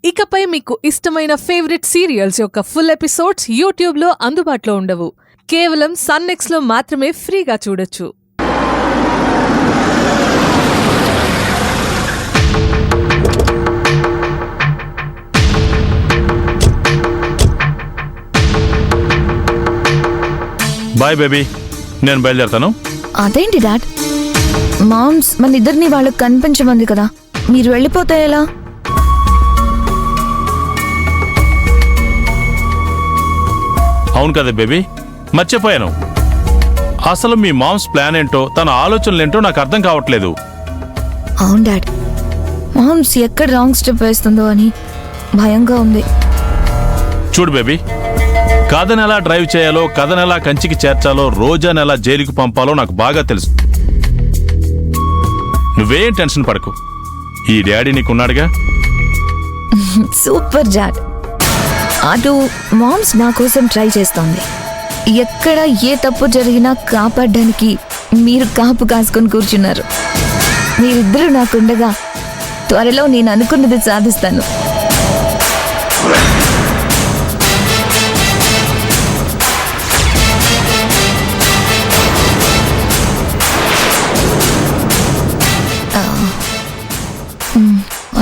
ఇకపై మీకు ఇష్టమైన ఫేవరెట్ సీరియల్స్ యొక్క ఫుల్ ఎపిసోడ్స్ యూట్యూబ్లో అందుబాటులో ఉండవు. కేవలం సన్నెక్స్లో మాత్రమే ఫ్రీగా చూడొచ్చు. బాయ్ బేబీ, నేను బయలుదేరుతాను. అదేంటి డాడ్, మామ్స్ మన ఇద్దరిని వాళ్ళకి కనిపించమంది కదా, మీరు వెళ్ళిపోతే ఎలా? అవును కదా బేబీ, మర్చిపోయాను. అసలు మీ మామ్స్ ప్లాన్ ఏంటో, తన ఆలోచనలేంటో నాకు అర్థం కావట్లేదు. అవును డాడ్, మామ్స్ ఎక్కడ రాంగ్ స్టెప్ వేస్తుందో అని భయంగా ఉంది. చూడు బేబీ, కథను ఎలా డ్రైవ్ చేయాలో, కథను ఎలా కంచికి చేర్చాలో, రోజాను ఎలా జైలుకి పంపాలో నాకు బాగా తెలుసు. నువ్వేం టెన్షన్ పడకు, ఈ డాడీ నీకున్నాడుగా. Super dad. అటు మామ్స్ నా కోసం ట్రై చేస్తోంది. ఎక్కడ ఏ తప్పు జరిగినా కాపాడడానికి మీరు కాపు కాసుకొని కూర్చున్నారు. మీరిద్దరూ నాకుండగా త్వరలో నేను అనుకున్నది సాధిస్తాను.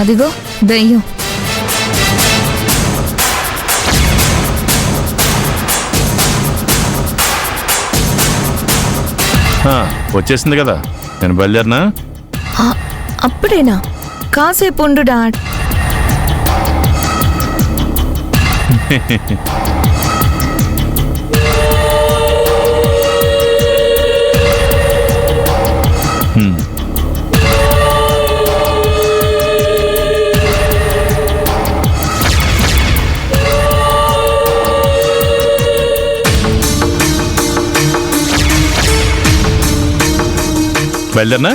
అదిగో దయ్యం. వచ్చేసింది కదా, నేను బయలుదేరినా. అప్పుడేనా? కాసేపు ఉండు డాడ్. బయలుదేరినా.